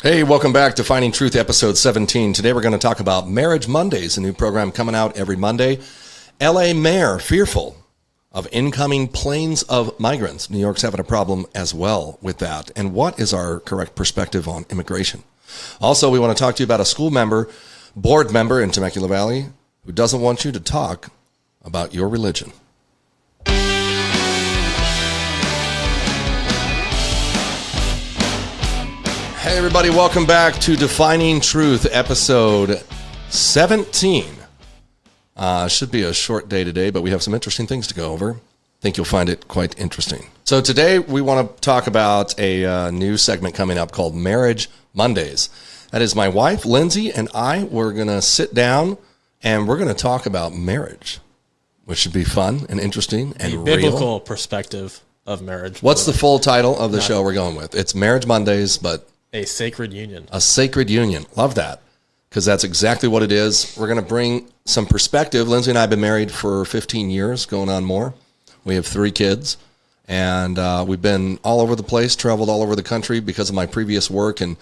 Hey, welcome back to Finding Truth, episode 17. Today we're going to talk about Marriage Mondays, a new program coming out every Monday. LA mayor fearful of incoming planes of migrants. New York's having a problem as well with that. And what is our correct perspective on immigration? Also, we want to talk to you about a school member, board member in Temecula Valley, who doesn't want you to talk about your religion. Hey everybody, welcome back to Defining Truth, episode 17. Should be a short day today, but we have some interesting things to go over. Think you'll find it quite interesting. So today we want to talk about a new segment coming up called Marriage Mondays. That is my wife, Lindsay, and we're going to sit down and we're going to talk about marriage, which should be fun and interesting and real. Biblical perspective of marriage. What's the full title of the show we're going with? It's Marriage Mondays, but a sacred union. A sacred union. Love that, because that's exactly what it is. We're going to bring some perspective. Lindsay and I have been married for 15 years, going on more. We have 3 kids, and we've been all over the place, traveled all over the country because of my previous work, and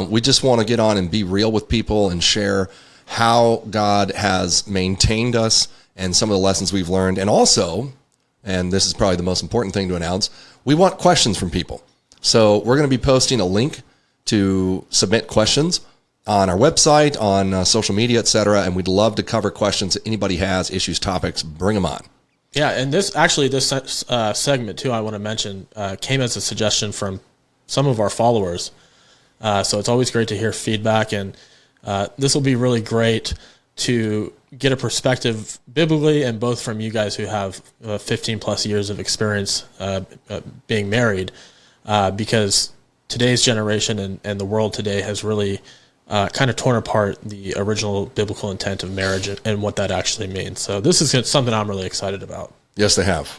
we just want to get on and be real with people and share how God has maintained us and some of the lessons we've learned. And also, and this is probably the most important thing to announce, we want questions from people. So we're going to be posting a link to submit questions on our website, on social media, etc. And we'd love to cover questions that anybody has, issues, topics, bring them on. Yeah, and this segment too, I want to mention, came as a suggestion from some of our followers. So it's always great to hear feedback, and this will be really great to get a perspective biblically, and both from you guys who have 15 plus years of experience being married. Because today's generation and the world today has really kind of torn apart the original biblical intent of marriage and what that actually means. So this is something I'm really excited about. Yes, they have.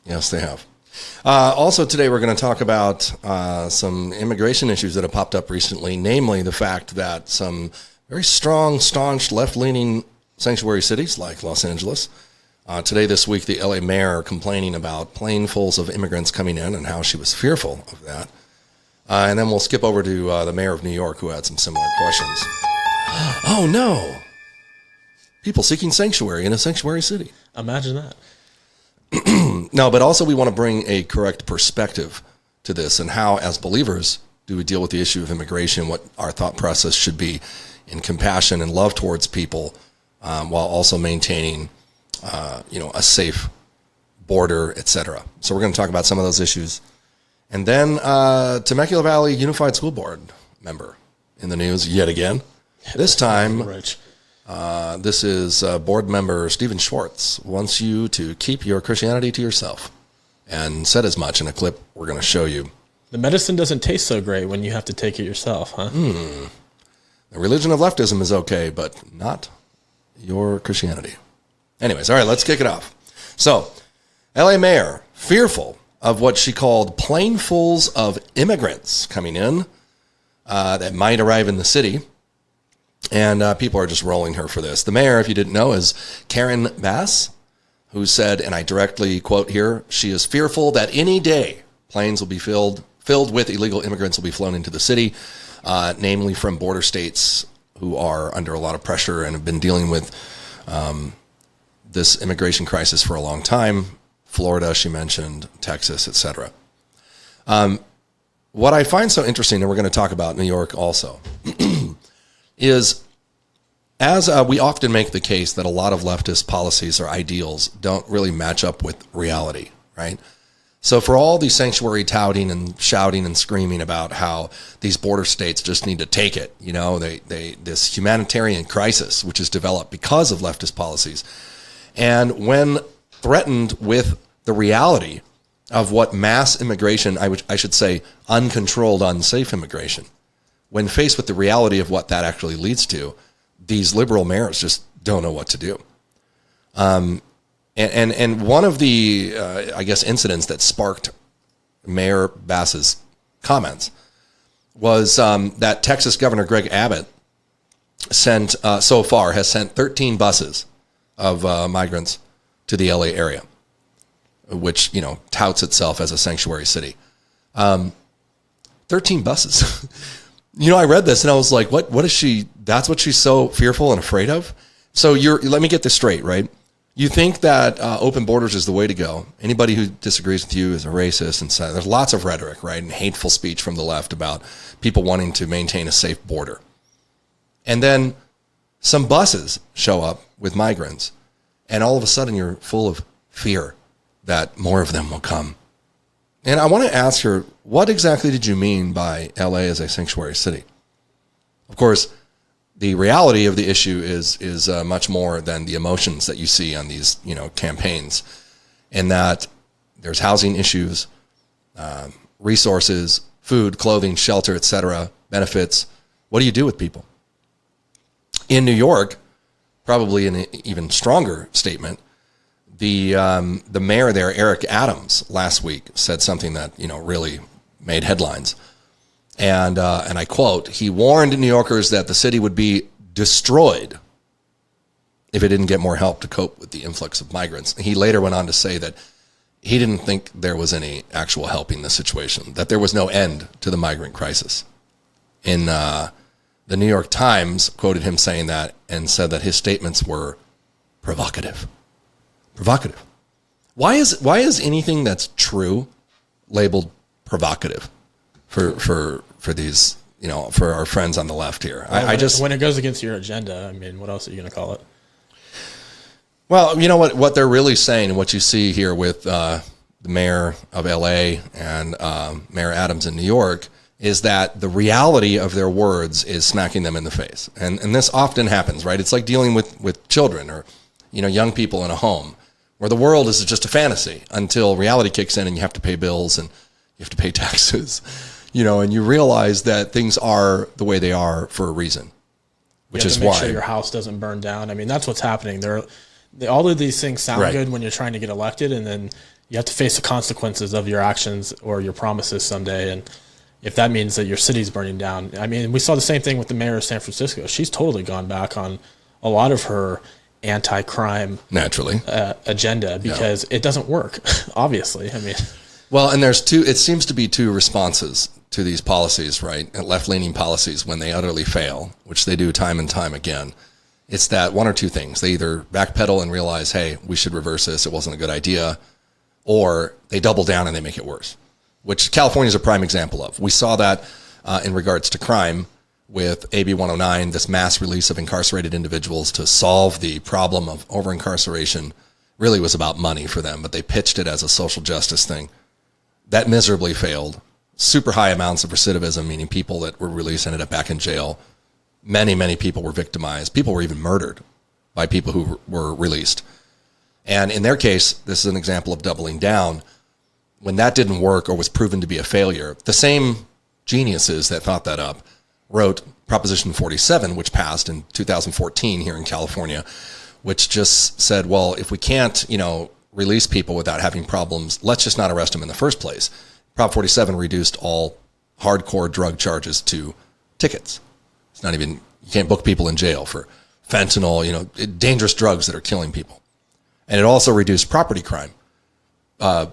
Yes, they have. Also today we're going to talk about some immigration issues that have popped up recently, namely the fact that some very strong, staunch, left-leaning sanctuary cities like Los Angeles, today, this week, the LA mayor complaining about planefuls of immigrants coming in and how she was fearful of that. And then we'll skip over to the mayor of New York, who had some similar questions. Oh, no. People seeking sanctuary in a sanctuary city. Imagine that. No, but also we want to bring a correct perspective to this and how, as believers, do we deal with the issue of immigration, what our thought process should be in compassion and love towards people, while also maintaining a safe border, etc. So we're going to talk about some of those issues. And then Temecula Valley Unified School Board member in the news yet again. This time, this is board member Stephen Schwartz wants you to keep your Christianity to yourself, and said as much in a clip we're going to show you. The medicine doesn't taste so great when you have to take it yourself, huh? The religion of leftism is okay, but not your Christianity. Anyways, all right, let's kick it off. So, LA mayor, fearful of what she called planefuls of immigrants coming in that might arrive in the city. And people are just rolling her for this. The mayor, if you didn't know, is Karen Bass, who said, and I directly quote here, she is fearful that any day planes will be filled with illegal immigrants will be flown into the city, namely from border states who are under a lot of pressure and have been dealing with this immigration crisis for a long time. Florida, she mentioned, Texas, etc. What I find so interesting, and we're going to talk about New York also, is as we often make the case that a lot of leftist policies or ideals don't really match up with reality, right? So for all the sanctuary touting and shouting and screaming about how these border states just need to take it, this humanitarian crisis, which is developed because of leftist policies, and when threatened with the reality of what mass immigration, I should say uncontrolled, unsafe immigration, when faced with the reality of what that actually leads to, these liberal mayors just don't know what to do. And one of the, incidents that sparked Mayor Bass's comments was that Texas Governor Greg Abbott has sent 13 buses of migrants to the LA area, which, touts itself as a sanctuary city. 13 buses. I read this and I was like, what is she? That's what she's so fearful and afraid of. So let me get this straight, right? You think that open borders is the way to go. Anybody who disagrees with you is a racist, and so there's lots of rhetoric, right, and hateful speech from the left about people wanting to maintain a safe border. And then some buses show up with migrants, and all of a sudden you're full of fear that more of them will come. And I want to ask her, what exactly did you mean by LA as a sanctuary city? Of course, the reality of the issue is much more than the emotions that you see on these campaigns, in that there's housing issues, resources, food, clothing, shelter, etc., benefits. What do you do with people? In New York, probably an even stronger statement, the mayor there, Eric Adams, last week said something that really made headlines. And I quote, he warned New Yorkers that the city would be destroyed if it didn't get more help to cope with the influx of migrants. He later went on to say that he didn't think there was any actual helping the situation, that there was no end to the migrant crisis. In the New York Times quoted him saying that and said that his statements were provocative. Provocative. Why is anything that's true labeled provocative for these, for our friends on the left here? Well, when it goes against your agenda, I mean, what else are you going to call it? Well, what they're really saying, and what you see here with the mayor of LA and Mayor Adams in New York, is that the reality of their words is smacking them in the face. And this often happens, right? It's like dealing with children or, young people in a home where the world is just a fantasy until reality kicks in and you have to pay bills and you have to pay taxes, and you realize that things are the way they are for a reason, which is why. Make sure your house doesn't burn down. I mean, that's what's happening. All of these things sound good when you're trying to get elected, and then you have to face the consequences of your actions or your promises someday. And if that means that your city's burning down, I mean, we saw the same thing with the mayor of San Francisco. She's totally gone back on a lot of her anti-crime agenda because it doesn't work, obviously. I mean, well, and it seems to be two responses to these policies, right? Left-leaning policies, when they utterly fail, which they do time and time again. It's that one or two things. They either backpedal and realize, hey, we should reverse this, it wasn't a good idea, or they double down and they make it worse, which California is a prime example of. We saw that in regards to crime with AB 109, this mass release of incarcerated individuals to solve the problem of over-incarceration. Really was about money for them, but they pitched it as a social justice thing. That miserably failed. Super high amounts of recidivism, meaning people that were released ended up back in jail. Many, many people were victimized. People were even murdered by people who were released. And in their case, this is an example of doubling down. When that didn't work or was proven to be a failure, the same geniuses that thought that up wrote Proposition 47, which passed in 2014 here in California, which just said, well, if we can't, release people without having problems, let's just not arrest them in the first place. Prop 47 reduced all hardcore drug charges to tickets. It's not even, you can't book people in jail for fentanyl, dangerous drugs that are killing people. And it also reduced property crime, the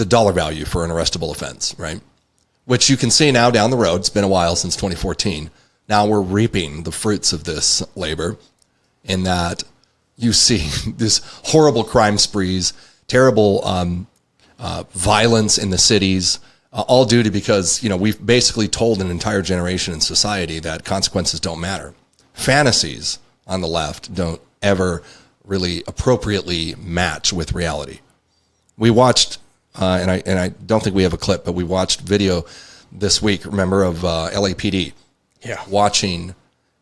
dollar value for an arrestable offense, right? Which you can see now down the road. It's been a while since 2014. Now we're reaping the fruits of this labor, in that you see this horrible crime sprees, terrible violence in the cities, all due to because, we've basically told an entire generation in society that consequences don't matter. Fantasies on the left don't ever really appropriately match with reality. We watched, and I don't think we have a clip, but we watched video this week, remember, of LAPD watching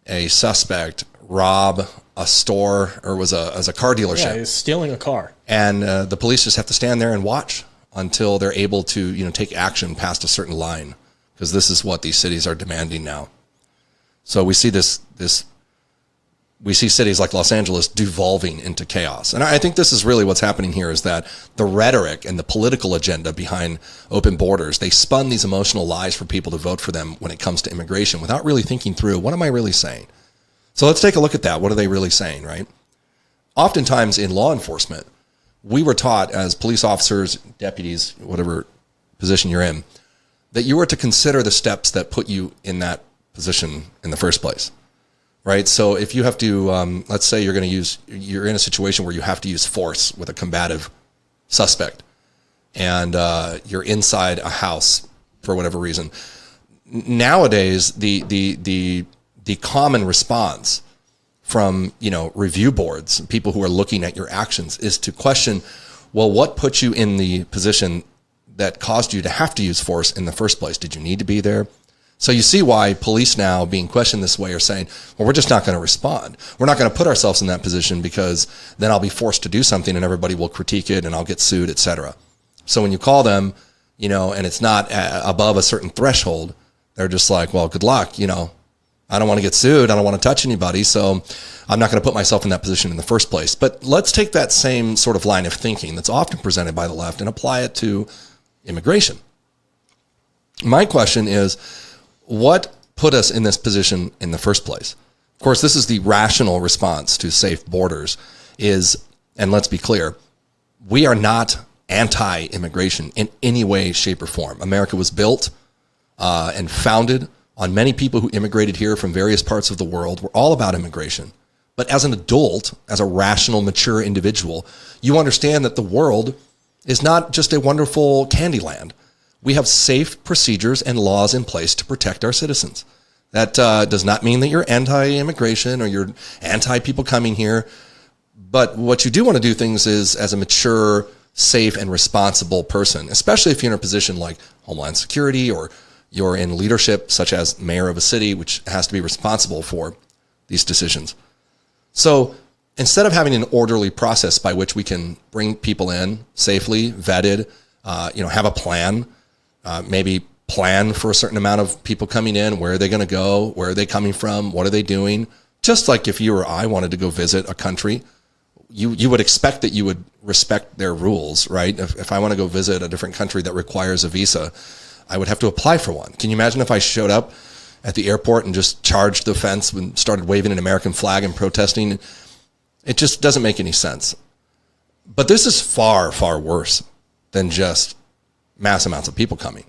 a suspect rob a store, or was a car dealership. Yeah, he's stealing a car. And the police just have to stand there and watch until they're able to, take action past a certain line, because this is what these cities are demanding now. So we see we see cities like Los Angeles devolving into chaos. And I think this is really what's happening here, is that the rhetoric and the political agenda behind open borders, they spun these emotional lies for people to vote for them when it comes to immigration without really thinking through, what am I really saying? So let's take a look at that. What are they really saying, right? Oftentimes in law enforcement, we were taught as police officers, deputies, whatever position you're in, that you were to consider the steps that put you in that position in the first place, right? So if you have to, let's say you're in a situation where you have to use force with a combative suspect, and you're inside a house for whatever reason. Nowadays, the common response from, review boards, people who are looking at your actions, is to question, well, what put you in the position that caused you to have to use force in the first place? Did you need to be there? So you see why police now being questioned this way are saying, well, we're just not going to respond. We're not going to put ourselves in that position because then I'll be forced to do something and everybody will critique it and I'll get sued, etc. So when you call them, and it's not above a certain threshold, they're just like, well, good luck. I don't want to get sued. I don't want to touch anybody. So I'm not going to put myself in that position in the first place. But let's take that same sort of line of thinking that's often presented by the left and apply it to immigration. My question is, what put us in this position in the first place? Of course, this is the rational response to safe borders and let's be clear, we are not anti-immigration in any way, shape, or form. America was built and founded on many people who immigrated here from various parts of the world. We're all about immigration. But as an adult, as a rational, mature individual, you understand that the world is not just a wonderful candy land. We have safe procedures and laws in place to protect our citizens. That does not mean that you're anti-immigration or you're anti-people coming here. But what you do want to do things is as a mature, safe, and responsible person, especially if you're in a position like Homeland Security or you're in leadership, such as mayor of a city, which has to be responsible for these decisions. So instead of having an orderly process by which we can bring people in safely, vetted, have a plan, maybe plan for a certain amount of people coming in, where are they going to go, where are they coming from, what are they doing? Just like if you or I wanted to go visit a country, you would expect that you would respect their rules, right? If I want to go visit a different country that requires a visa, I would have to apply for one. Can you imagine if I showed up at the airport and just charged the fence and started waving an American flag and protesting? It just doesn't make any sense. But this is far, far worse than just mass amounts of people coming.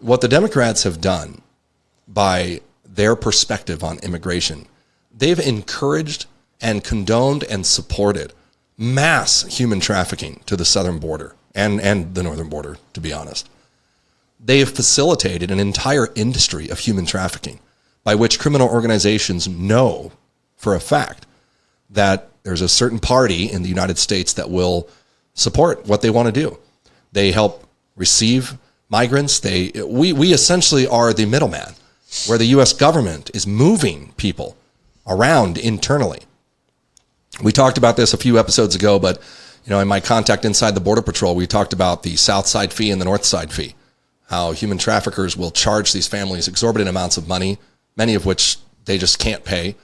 What the Democrats have done by their perspective on immigration, they've encouraged and condoned and supported mass human trafficking to the southern border and the northern border, to be honest. They have facilitated an entire industry of human trafficking by which criminal organizations know for a fact that there's a certain party in the United States that will support what they want to do. They help receive migrants. We essentially are the middleman, where the U.S. government is moving people around internally. We talked about this a few episodes ago, but in my contact inside the Border Patrol, we talked about the South Side fee and the North Side fee, how human traffickers will charge these families exorbitant amounts of money, many of which they just can't pay.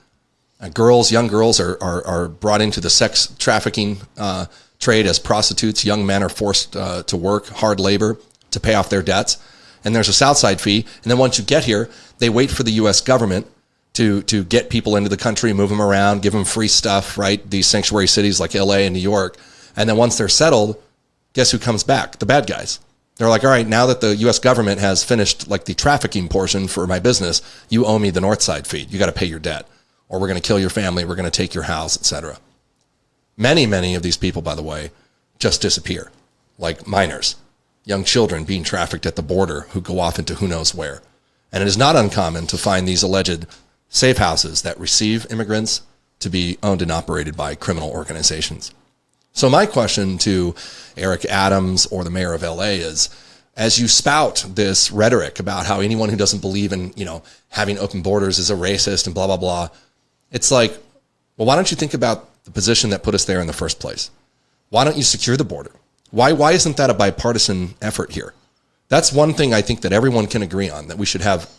Young girls are brought into the sex trafficking trade as prostitutes. Young men are forced to work hard labor to pay off their debts. And there's a South Side fee. And then once you get here, they wait for the U.S. government to get people into the country, move them around, give them free stuff, right? These sanctuary cities like LA and New York. And then once they're settled, guess who comes back? The bad guys. They're like, all right, now that the U.S. government has finished like the trafficking portion for my business, you owe me the North Side fee. You got to pay your debt, or we're going to kill your family. We're going to take your house, etc. Many, many of these people, by the way, just disappear, like minors, young children being trafficked at the border who go off into who knows where. And it is not uncommon to find these alleged safe houses that receive immigrants to be owned and operated by criminal organizations. So my question to Eric Adams or the mayor of LA is, as you spout this rhetoric about how anyone who doesn't believe in, having open borders is a racist and blah, blah, blah, it's like, well, why don't you think about the position that put us there in the first place? Why don't you secure the border? Why isn't that a bipartisan effort here? That's one thing I think that everyone can agree on, that we should have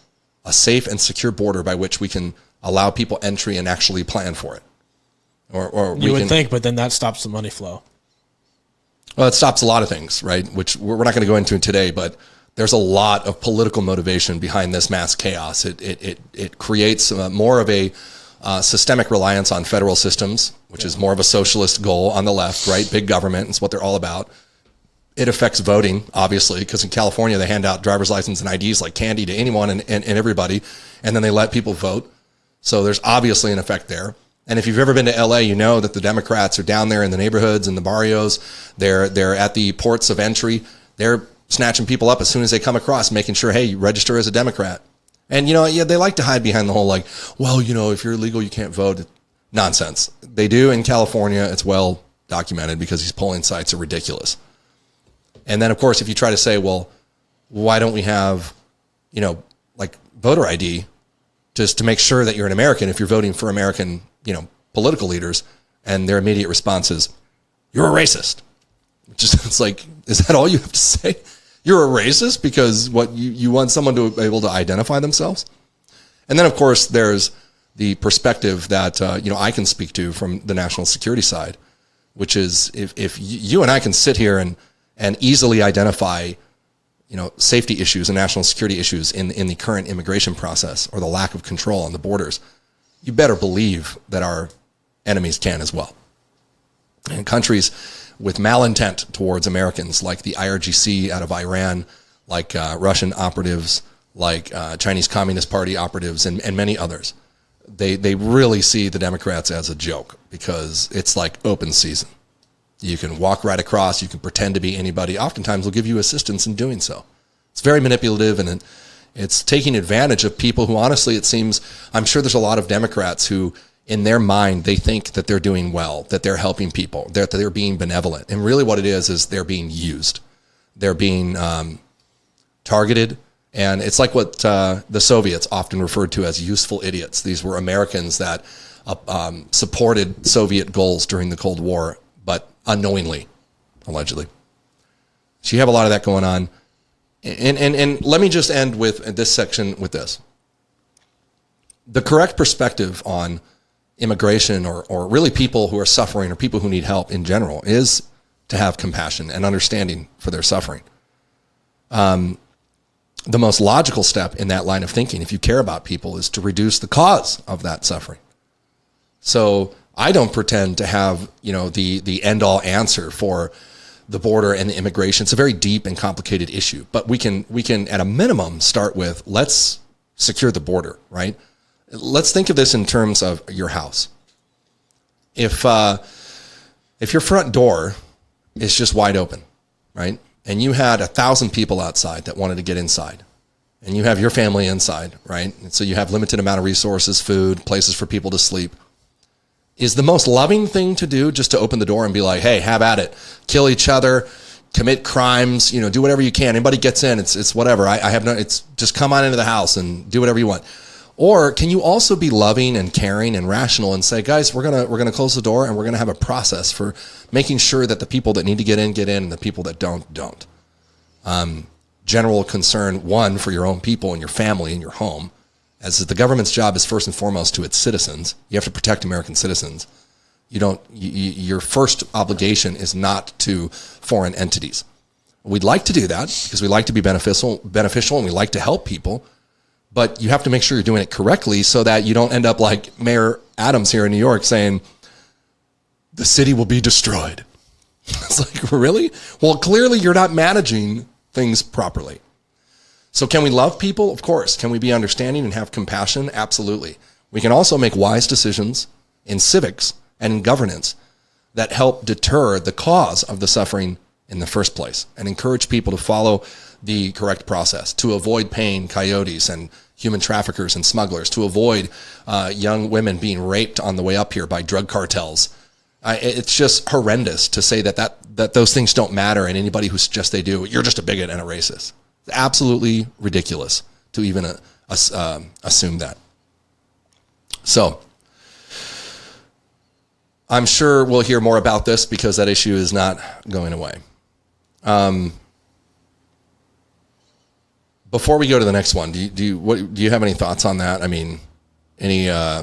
a safe and secure border by which we can allow people entry and actually plan for it. Or you would think, but then that stops the money flow. Well, it stops a lot of things, right? Which we're not going to go into today, but there's a lot of political motivation behind this mass chaos. It creates more of a systemic reliance on federal systems, which is more of a socialist goal on the left, right? Big government is what they're all about. It affects voting, obviously, because in California, they hand out driver's license and IDs like candy to anyone and everybody, and then they let people vote. So there's obviously an effect there. And if you've ever been to LA, you know that the Democrats are down there in the neighborhoods and the barrios. They're at the ports of entry. They're snatching people up as soon as they come across, making sure, hey, you register as a Democrat. And, they like to hide behind the whole like, well, if you're illegal, you can't vote. Nonsense. They do in California. It's well documented because these polling sites are ridiculous. And then, of course, if you try to say, well, why don't we have, like voter ID just to make sure that you're an American if you're voting for American, political leaders, and their immediate response is, you're a racist. It's like, is that all you have to say? You're a racist because what you want someone to be able to identify themselves? And then, of course, there's the perspective that, I can speak to from the national security side, which is if you and I can sit here and easily identify, safety issues and national security issues in the current immigration process or the lack of control on the borders, you better believe that our enemies can as well. And countries with malintent towards Americans, like the IRGC out of Iran, like Russian operatives, like Chinese Communist Party operatives, and many others, they really see the Democrats as a joke because it's like open season. You can walk right across. You can pretend to be anybody. Oftentimes, they'll give you assistance in doing so. It's very manipulative, and it's taking advantage of people who, honestly, it seems, I'm sure there's a lot of Democrats who, in their mind, they think that they're doing well, that they're helping people, that they're being benevolent. And really what it is they're being used. They're being targeted. And it's like what the Soviets often referred to as useful idiots. These were Americans that supported Soviet goals during the Cold War, but unknowingly, allegedly. So you have a lot of that going on. And let me just end with this section with this. The correct perspective on immigration or really people who are suffering or people who need help in general is to have compassion and understanding for their suffering. The most logical step in that line of thinking, if you care about people, is to reduce the cause of that suffering. So I don't pretend to have, the end-all answer for the border and the immigration. It's a very deep and complicated issue, but we can at a minimum start with, let's secure the border, right? Let's think of this in terms of your house. If your front door is just wide open, right? And you had 1,000 people outside that wanted to get inside, and you have your family inside, right? And so you have limited amount of resources, food, places for people to sleep. Is the most loving thing to do just to open the door and be like, hey, have at it, kill each other, commit crimes, do whatever you can. Anybody gets in, it's whatever. It's just come on into the house and do whatever you want. Or can you also be loving and caring and rational and say, guys, we're gonna close the door and we're gonna have a process for making sure that the people that need to get in, and the people that don't. General concern, one, for your own people and your family and your home, as the government's job is first and foremost to its citizens. You have to protect American citizens. Your first obligation is not to foreign entities. We'd like to do that because we like to be beneficial and we like to help people, but you have to make sure you're doing it correctly so that you don't end up like Mayor Adams here in New York saying, the city will be destroyed. It's like, really? Well, clearly you're not managing things properly. So can we love people? Of course. Can we be understanding and have compassion? Absolutely. We can also make wise decisions in civics and in governance that help deter the cause of the suffering in the first place and encourage people to follow the correct process, to avoid paying coyotes and human traffickers and smugglers, to avoid young women being raped on the way up here by drug cartels. It's just horrendous to say that those things don't matter, and anybody who suggests they do, you're just a bigot and a racist. It's absolutely ridiculous to even assume that. So I'm sure we'll hear more about this because that issue is not going away. Before we go to the next one, do you have any thoughts on that? I mean, anything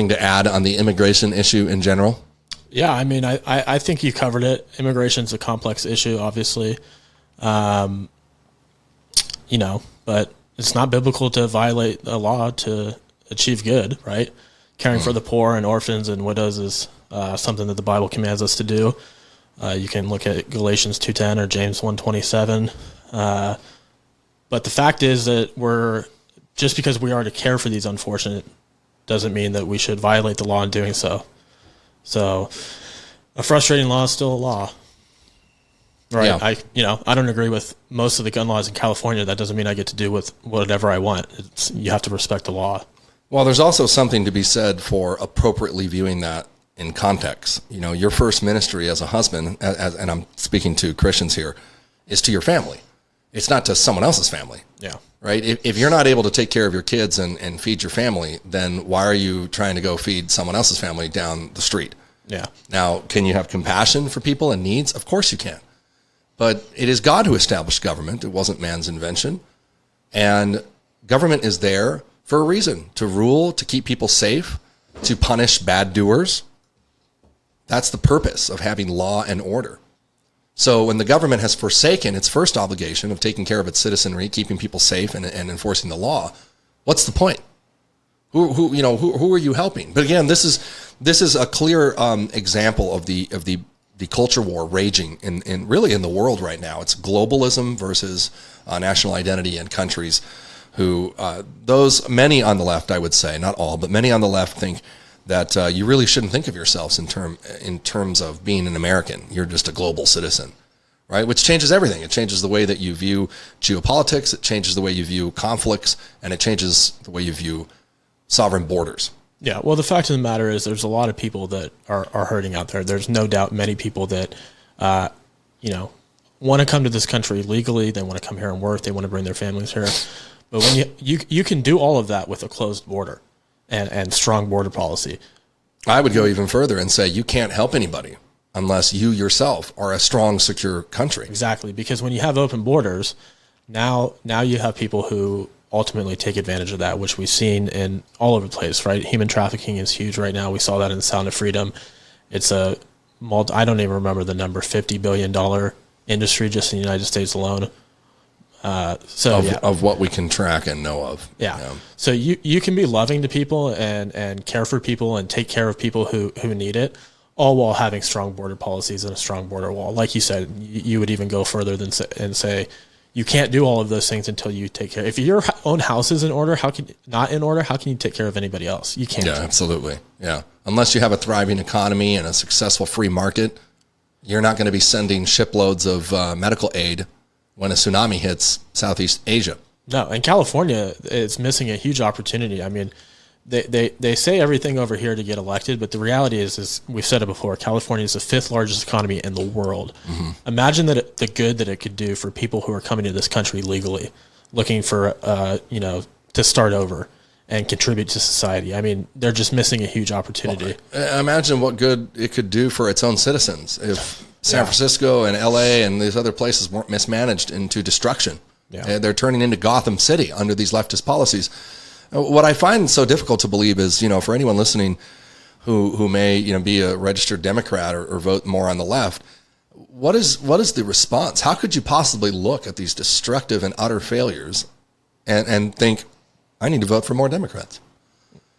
to add on the immigration issue in general? Yeah, I mean, I think you covered it. Immigration's a complex issue, obviously. But it's not biblical to violate a law to achieve good, right? Caring for the poor and orphans and widows is something that the Bible commands us to do. You can look at Galatians 2:10 or James 1:27. But the fact is that just because we are to care for these unfortunate doesn't mean that we should violate the law in doing so. So a frustrating law is still a law. Right. Yeah. I don't agree with most of the gun laws in California. That doesn't mean I get to do with whatever I want. You have to respect the law. Well, there's also something to be said for appropriately viewing that in context. Your first ministry as a husband, and I'm speaking to Christians here, is to your family. It's not to someone else's family. Yeah. Right? If you're not able to take care of your kids and feed your family, then why are you trying to go feed someone else's family down the street? Yeah. Now, can you have compassion for people and needs? Of course you can. But it is God who established government. It wasn't man's invention. And government is there for a reason, to rule, to keep people safe, to punish bad doers. That's the purpose of having law and order. So when the government has forsaken its first obligation of taking care of its citizenry, keeping people safe and enforcing the law, what's the point? Who are you helping? But again, this is a clear example of the culture war raging in really in the world right now. It's globalism versus national identity and countries who many on the left, I would say, not all, but many on the left think that you really shouldn't think of yourselves in terms of being an American. You're just a global citizen, right? Which changes everything. It changes the way that you view geopolitics. It changes the way you view conflicts, and it changes the way you view sovereign borders. Yeah, well, the fact of the matter is there's a lot of people that are hurting out there. There's no doubt many people that, want to come to this country legally. They want to come here and work. They want to bring their families here. But when you can do all of that with a closed border and strong border policy. I would go even further and say you can't help anybody unless you yourself are a strong, secure country. Exactly, because when you have open borders, now you have people who ultimately take advantage of that, which we've seen in all over the place, right? Human trafficking is huge right now. We saw that in The Sound of Freedom. It's I don't even remember the number, $50 billion industry just in the United States alone. Of what we can track and know of. Yeah. So you can be loving to people and care for people and take care of people who need it, all while having strong border policies and a strong border wall. Like you said, you would even go further than say, you can't do all of those things until you take care. If your own house is in order, how can you take care of anybody else? You can't. Yeah, absolutely. Yeah. Unless you have a thriving economy and a successful free market, you're not going to be sending shiploads of medical aid when a tsunami hits Southeast Asia. No, and California is missing a huge opportunity. I mean, they say everything over here to get elected, but the reality is we've said it before, California is the 5th largest economy in the world. Mm-hmm. Imagine the good that it could do for people who are coming to this country legally, looking for to start over and contribute to society. I mean, they're just missing a huge opportunity. Well, imagine what good it could do for its own citizens if San Francisco and LA and these other places weren't mismanaged into destruction. Yeah. They're turning into Gotham City under these leftist policies. What I find so difficult to believe is, for anyone listening who may, be a registered Democrat or vote more on the left, what is the response? How could you possibly look at these destructive and utter failures and think, I need to vote for more Democrats?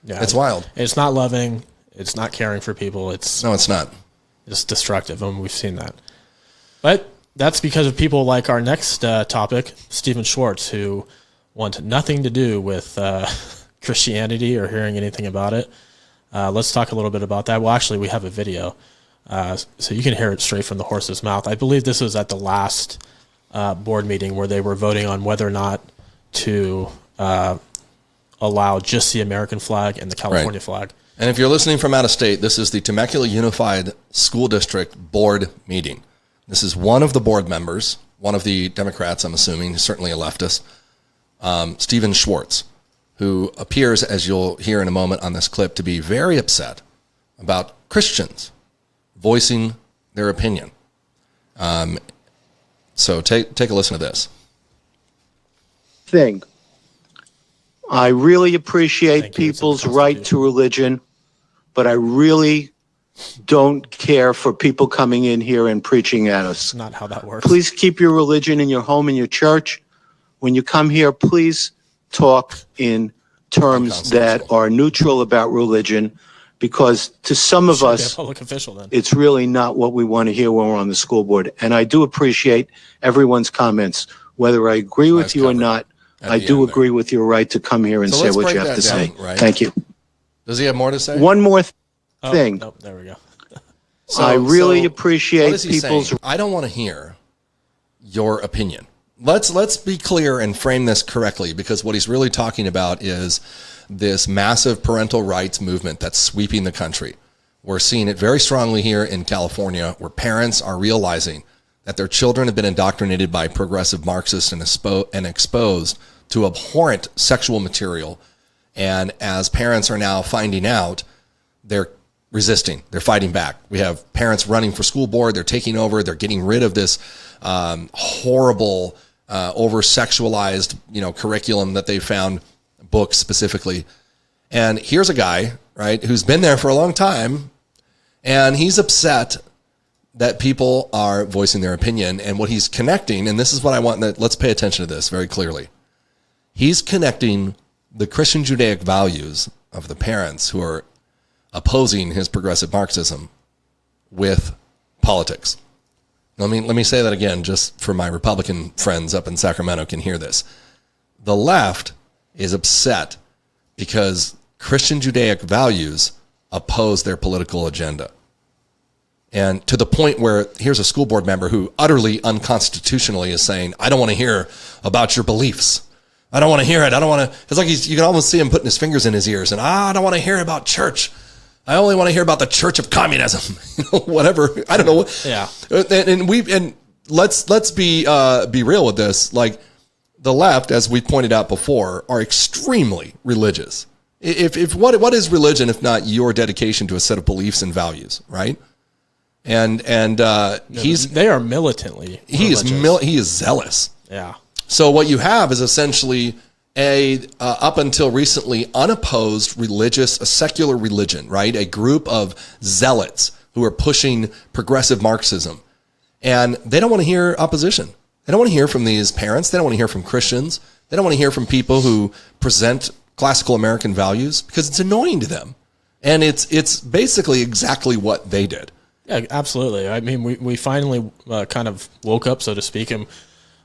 Yeah, it's wild. It's not loving. It's not caring for people. No, it's not. It's destructive, and we've seen that. But that's because of people like our next topic, Stephen Schwartz, who want nothing to do with Christianity or hearing anything about it. Let's talk a little bit about that. Well, actually, we have a video, so you can hear it straight from the horse's mouth. I believe this was at the last board meeting where they were voting on whether or not to allow just the American flag and the California flag. And if you're listening from out of state, this is the Temecula Unified School District Board meeting. This is one of the board members, one of the Democrats, I'm assuming, certainly a leftist, Stephen Schwartz, who appears, as you'll hear in a moment on this clip, to be very upset about Christians voicing their opinion. So take a listen to this. I really appreciate people's right to religion, but I really don't care for people coming in here and preaching at us. That's not how that works. Please keep your religion in your home and your church. When you come here, please talk in terms that are neutral about religion, because to some of Should be a us, public official then. it's really not what we want to hear when we're on the school board. And I do appreciate everyone's comments. Whether I agree with Nice you or cover not, at I the do end agree with your right to come here and So say let's what break you have that to say. down, right? Thank you. Does he have more to say? One more thing. Nope, there we go. I really what appreciate is he people's saying? I don't want to hear your opinion. Let's be clear and frame this correctly, because what he's really talking about is this massive parental rights movement that's sweeping the country. We're seeing it very strongly here in California, where parents are realizing that their children have been indoctrinated by progressive Marxists and exposed to abhorrent sexual material. And as parents are now finding out, they're resisting. They're fighting back. We have parents running for school board. They're taking over. They're getting rid of this horrible, over-sexualized, curriculum that they found, books specifically. And here's a guy, right, who's been there for a long time, and he's upset that people are voicing their opinion. And what he's connecting, and this is what I want, let's pay attention to this very clearly. He's connecting the Christian Judaic values of the parents who are opposing his progressive Marxism with politics. Let me say that again, just for my Republican friends up in Sacramento can hear this. The left is upset because Christian Judaic values oppose their political agenda. And to the point where here's a school board member who utterly unconstitutionally is saying, I don't want to hear about your beliefs. I don't want to hear it. I don't want to. It's like you can almost see him putting his fingers in his ears. And I don't want to hear about church. I only want to hear about the Church of Communism. Whatever. I don't know. Yeah. And let's be real with this. Like, the left, as we pointed out before, are extremely religious. If what is religion if not your dedication to a set of beliefs and values, right? And they are militantly religious. He is zealous. Yeah. So what you have is essentially up until recently, unopposed a secular religion, right? A group of zealots who are pushing progressive Marxism. And they don't want to hear opposition. They don't want to hear from these parents. They don't want to hear from Christians. They don't want to hear from people who present classical American values, because it's annoying to them. And it's basically exactly what they did. Yeah, absolutely. I mean, we finally kind of woke up, so to speak, and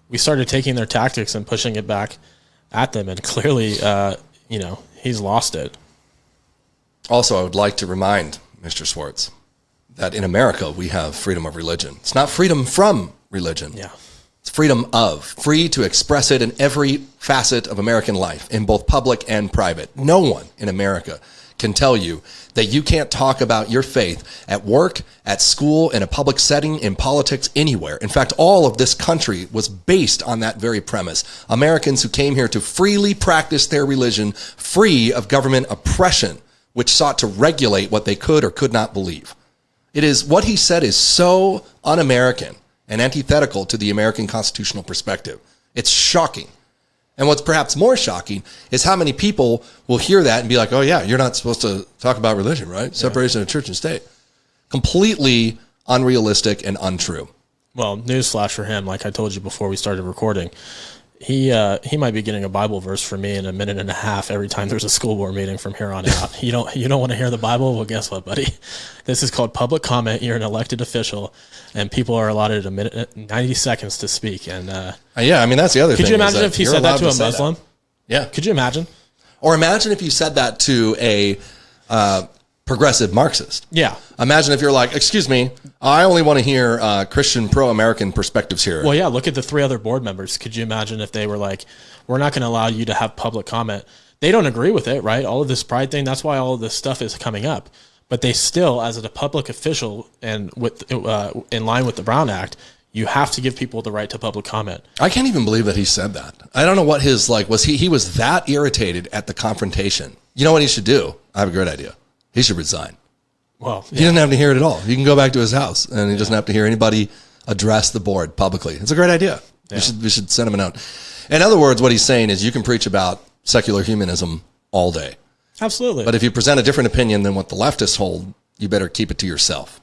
we started taking their tactics and pushing it back at them. And clearly, he's lost it. Also, I would like to remind Mr. Schwartz that in America, we have freedom of religion. It's not freedom from religion. Yeah. It's freedom of, free to express it in every facet of American life, in both public and private. No one in America can tell you that you can't talk about your faith at work, at school, in a public setting, in politics, anywhere. In fact, all of this country was based on that very premise. Americans who came here to freely practice their religion, free of government oppression, which sought to regulate what they could or could not believe. It is, what he said is so un-American and antithetical to the American constitutional perspective. It's shocking. And what's perhaps more shocking is how many people will hear that and be like, oh yeah, you're not supposed to talk about religion, right? Separation of church and state. Completely unrealistic and untrue. Well, newsflash for him, like I told you before we started recording, he might be getting a Bible verse from me in a minute and a half every time there's a school board meeting from here on out. You don't want to hear the Bible? Well, guess what, buddy? This is called public comment. You're an elected official, and people are allotted a minute, 90 seconds to speak. And yeah, I mean, that's the other thing. Could you imagine if he said that to a Muslim? Yeah. Could you imagine? Or imagine if you said that to a progressive Marxist. Yeah. Imagine if you're like, excuse me, I only want to hear Christian pro-American perspectives here. Well, yeah, look at the 3 other board members. Could you imagine if they were like, we're not going to allow you to have public comment? They don't agree with it, right? All of this pride thing, that's why all of this stuff is coming up. But they still, as a public official and with in line with the Brown Act, you have to give people the right to public comment. I can't even believe that he said that. I don't know what his, was. He was that irritated at the confrontation. You know what he should do? I have a great idea. He should resign. Well, yeah. He doesn't have to hear it at all. He can go back to his house, and he doesn't have to hear anybody address the board publicly. It's a great idea. Yeah. We should send him a note. In other words, what he's saying is you can preach about secular humanism all day. Absolutely. But if you present a different opinion than what the leftists hold, you better keep it to yourself.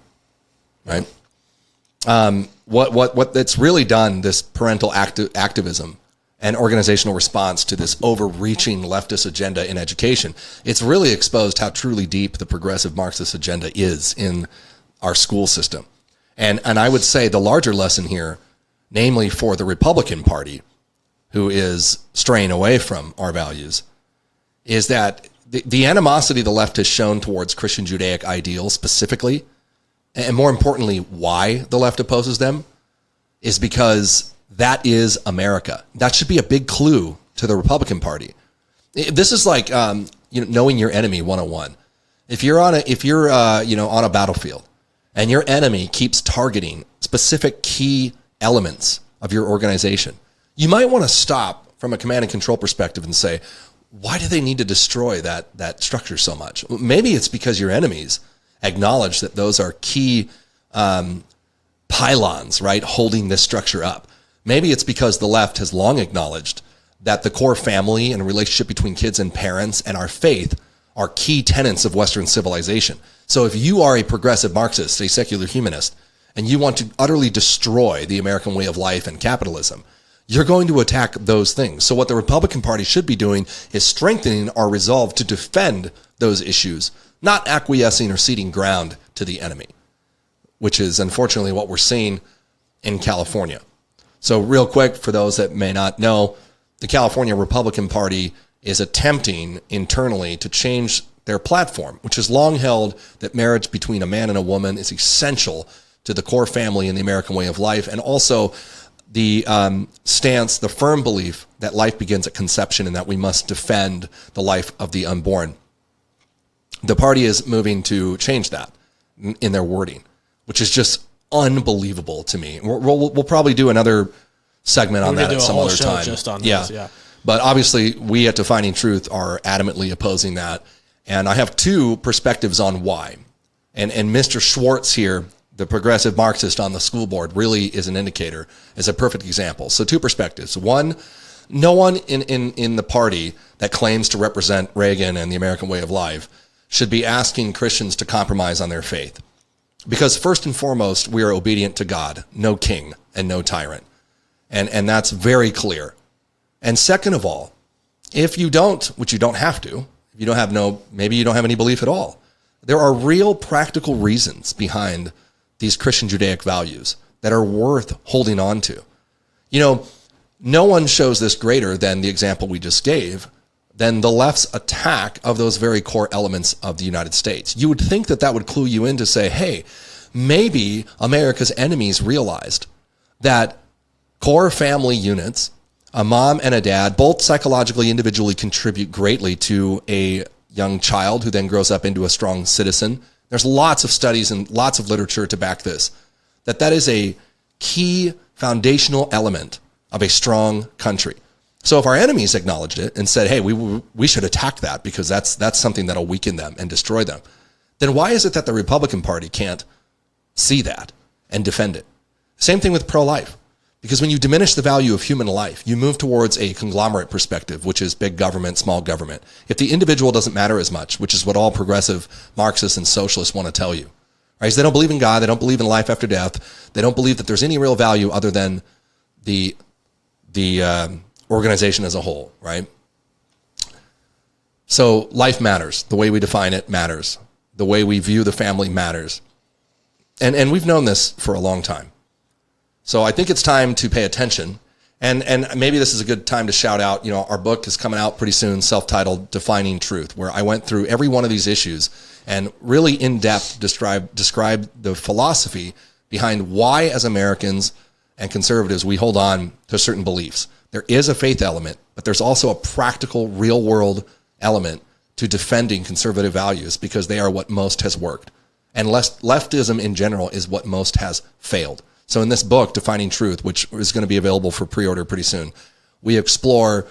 Right? What it's really done, this parental activism and organizational response to this overreaching leftist agenda in education, it's really exposed how truly deep the progressive Marxist agenda is in our school system. And I would say the larger lesson here, namely for the Republican Party, who is straying away from our values, is that the animosity the left has shown towards Christian Judaic ideals specifically, and more importantly, why the left opposes them, is because that is America. That should be a big clue to the Republican Party. This is like knowing your enemy 101. If you're on a battlefield and your enemy keeps targeting specific key elements of your organization, you might want to stop from a command and control perspective and say, why do they need to destroy that structure so much? Maybe it's because your enemies acknowledge that those are key pylons, right, holding this structure up. Maybe it's because the left has long acknowledged that the core family and relationship between kids and parents and our faith are key tenets of Western civilization. So if you are a progressive Marxist, a secular humanist, and you want to utterly destroy the American way of life and capitalism, you're going to attack those things. So what the Republican Party should be doing is strengthening our resolve to defend those issues, not acquiescing or ceding ground to the enemy, which is unfortunately what we're seeing in California. So real quick, for those that may not know, the California Republican Party is attempting internally to change their platform, which has long held that marriage between a man and a woman is essential to the core family and the American way of life, and also the stance, the firm belief that life begins at conception and that we must defend the life of the unborn. The party is moving to change that in their wording, which is just unbelievable to me. We'll probably do another segment on that at some other time. Just on this, yeah. But obviously, we at Defining Truth are adamantly opposing that. And I have two perspectives on why. And Mr. Schwartz here, the progressive Marxist on the school board, really is an indicator, is a perfect example. So two perspectives. One, no one in the party that claims to represent Reagan and the American way of life should be asking Christians to compromise on their faith. Because first and foremost, we are obedient to God, no king and no tyrant. And that's very clear. And second of all, if you don't, which you don't have to, if you don't have maybe you don't have any belief at all, there are real practical reasons behind these Christian Judaic values that are worth holding on to. You know, no one shows this greater than the example we just gave, than the left's attack of those very core elements of the United States. You would think that would clue you in to say, hey, maybe America's enemies realized that core family units, a mom and a dad, both psychologically, individually contribute greatly to a young child who then grows up into a strong citizen. There's lots of studies and lots of literature to back this, that is a key foundational element of a strong country. So if our enemies acknowledged it and said, hey, we should attack that because that's something that'll weaken them and destroy them, then why is it that the Republican Party can't see that and defend it? Same thing with pro-life. Because when you diminish the value of human life, you move towards a conglomerate perspective, which is big government, small government. If the individual doesn't matter as much, which is what all progressive Marxists and socialists want to tell you, right? So they don't believe in God. They don't believe in life after death. They don't believe that there's any real value other than the organization as a whole, right? So life matters. The way we define it matters. The way we view the family matters. And we've known this for a long time. So I think it's time to pay attention. And maybe this is a good time to shout out, our book is coming out pretty soon, self-titled Defining Truth, where I went through every one of these issues and really in depth describe the philosophy behind why, as Americans and conservatives, we hold on to certain beliefs. There is a faith element, but there's also a practical, real-world element to defending conservative values because they are what most has worked. And leftism in general is what most has failed. So in this book, Defining Truth, which is going to be available for pre-order pretty soon, we explore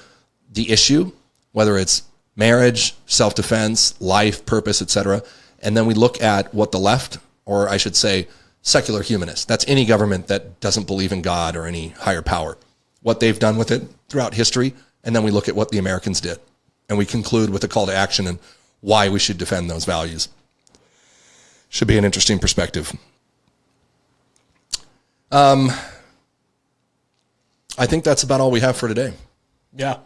the issue, whether it's marriage, self-defense, life, purpose, etc. And then we look at what the left, or I should say secular humanists, that's any government that doesn't believe in God or any higher power, what they've done with it throughout history. And then we look at what the Americans did. And we conclude with a call to action and why we should defend those values. Should be an interesting perspective. I think that's about all we have for today. Yeah.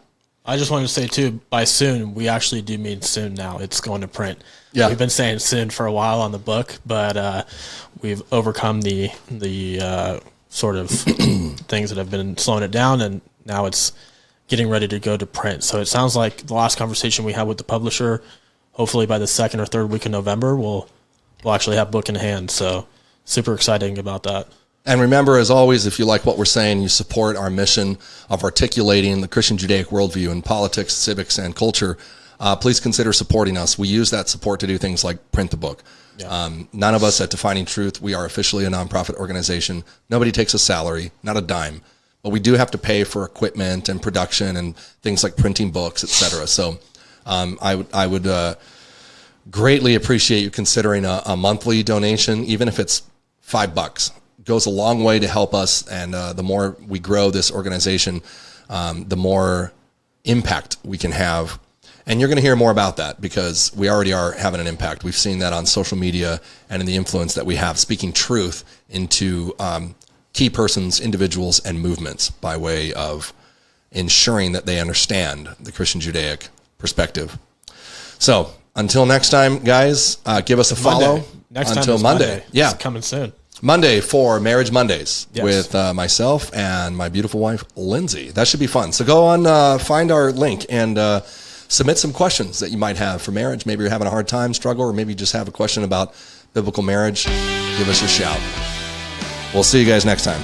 I just wanted to say too, by soon, we actually do mean soon now. It's going to print. Yeah. We've been saying soon for a while on the book, but we've overcome the sort of things that have been slowing it down, and now it's getting ready to go to print. So it sounds like the last conversation we had with the publisher, hopefully by the second or third week in November, we'll actually have book in hand. So super exciting about that. And remember, as always, if you like what we're saying, you support our mission of articulating the Christian Judaic worldview in politics, civics, and culture, please consider supporting us. We use that support to do things like print the book. Yeah. None of us at Defining Truth, we are officially a nonprofit organization. Nobody takes a salary, not a dime. But we do have to pay for equipment and production and things like printing books, et cetera. So I would greatly appreciate you considering a monthly donation, even if it's $5. Goes a long way to help us, and the more we grow this organization, the more impact we can have. And you're going to hear more about that because we already are having an impact. We've seen that on social media and in the influence that we have, speaking truth into key persons, individuals, and movements by way of ensuring that they understand the Christian Judaic perspective. So until next time, guys, give us a follow. Monday. Next until time Monday. Yeah. It's coming soon. Monday for Marriage Mondays Yes. with myself and my beautiful wife, Lindsay. That should be fun. So go on, find our link and submit some questions that you might have for marriage. Maybe you're having a hard time, struggle, or maybe you just have a question about biblical marriage. Give us a shout. We'll see you guys next time.